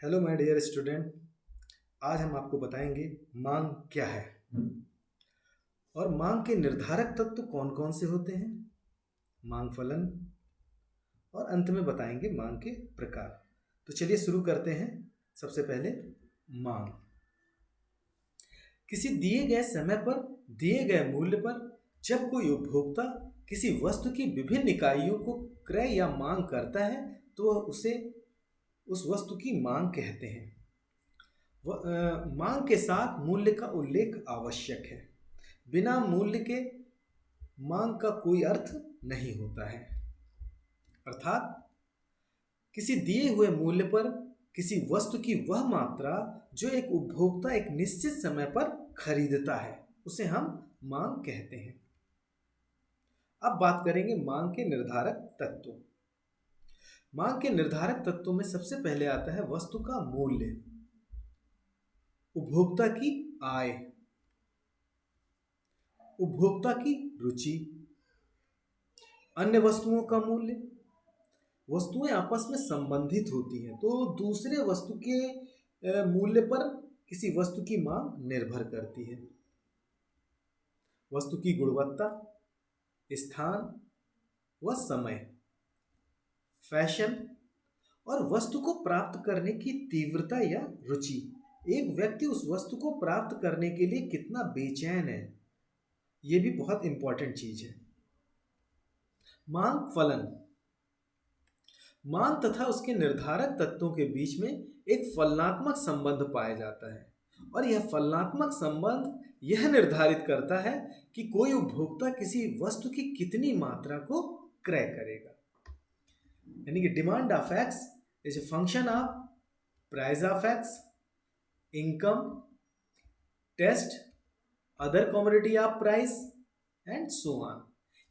Hello my dear student. आज हम आपको बताएंगे मांग क्या है और मांग के निर्धारक तत्व कौन कौन से होते हैं, मांग फलन, और अंत में बताएंगे मांग के प्रकार। तो चलिए शुरू करते हैं। सबसे पहले मांग किसी दिए गए समय पर दिए गए मूल्य पर जब कोई उपभोक्ता किसी वस्तु की विभिन्न इकाइयों को क्रय या मांग करता है तो वह उसे उस वस्तु की मांग कहते हैं। मांग के साथ मूल्य का उल्लेख आवश्यक है। बिना मूल्य के मांग का कोई अर्थ नहीं होता है। अर्थात किसी दिए हुए मूल्य पर किसी वस्तु की वह मात्रा जो एक उपभोक्ता एक निश्चित समय पर खरीदता है उसे हम मांग कहते हैं। अब बात करेंगे मांग के निर्धारक तत्व। मांग के निर्धारक तत्वों में सबसे पहले आता है वस्तु का मूल्य, उपभोक्ता की आय, उपभोक्ता की रुचि, अन्य वस्तुओं का मूल्य। वस्तुएं आपस में संबंधित होती हैं तो दूसरे वस्तु के मूल्य पर किसी वस्तु की मांग निर्भर करती है। वस्तु की गुणवत्ता, स्थान व समय, फैशन और वस्तु को प्राप्त करने की तीव्रता या रुचि। एक व्यक्ति उस वस्तु को प्राप्त करने के लिए कितना बेचैन है, यह भी बहुत इंपॉर्टेंट चीज है। मांग फलन, मांग तथा उसके निर्धारक तत्वों के बीच में एक फलनात्मक संबंध पाया जाता है और यह फलनात्मक संबंध यह निर्धारित करता है कि कोई उपभोक्ता किसी वस्तु की कितनी मात्रा को क्रय करेगा। यानी कि demand of X is a function of price of X, income, taste, other commodity of price and so on.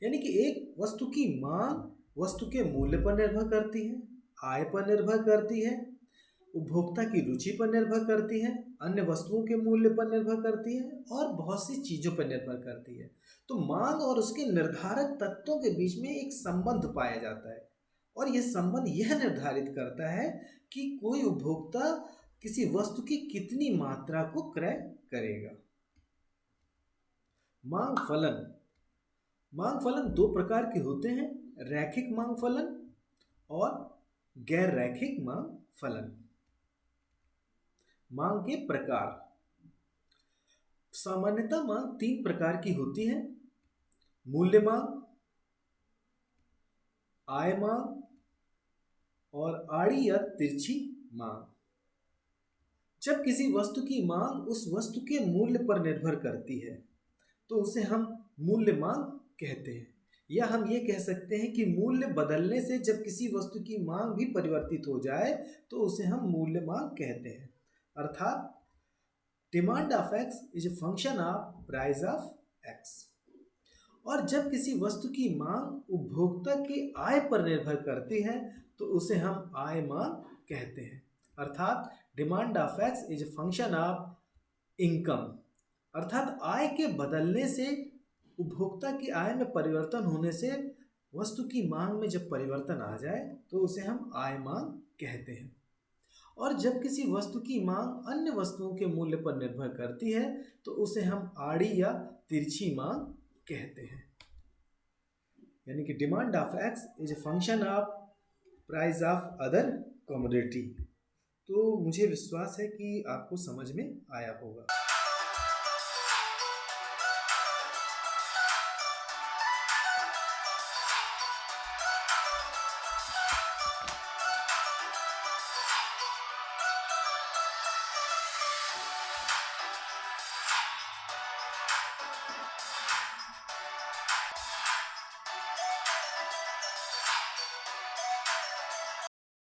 यानी कि एक वस्तु की मांग वस्तु के मूल्य पर निर्भर करती है, आय पर निर्भर करती है, उपभोक्ता की रुचि पर निर्भर करती है, अन्य वस्तुओं के मूल्य पर निर्भर करती है और बहुत सी चीजों पर निर्भर करती है। तो मांग और उसके निर्धारक तत्वों के बीच में एक संबंध पाया जाता है और यह संबंध यह निर्धारित करता है कि कोई उपभोक्ता किसी वस्तु की कितनी मात्रा को क्रय करेगा। मांग फलन, मांग फलन दो प्रकार के होते हैं, रैखिक मांग फलन और गैर रैखिक मांग फलन। मांग के प्रकार, सामान्यतः मांग तीन प्रकार की होती है, मूल्य मांग, आय मांग और आड़ी या तिरछी मांग। जब किसी वस्तु की मांग उस वस्तु के मूल्य पर निर्भर करती है तो उसे हम मूल्य मांग कहते हैं, या हम ये कह सकते हैं कि मूल्य बदलने से जब किसी वस्तु की मांग भी परिवर्तित हो जाए तो उसे हम मूल्य मांग कहते हैं। अर्थात demand of X is a function of price of x. और जब किसी वस्तु की मांग उपभोक्ता की आय पर निर्भर करती है तो उसे हम आय मांग कहते हैं। अर्थात demand of X is a function of income. अर्थात आय के बदलने से, उपभोक्ता की आय में परिवर्तन होने से वस्तु की मांग में जब परिवर्तन आ जाए तो उसे हम आय मांग कहते हैं। और जब किसी वस्तु की मांग अन्य वस्तुओं के मूल्य पर निर्भर करती है तो उसे हम आड़ी या तिरछी मांग कहते हैं। यानी कि demand of X is a function of price of other commodity. तो मुझे विश्वास है कि आपको समझ में आया होगा।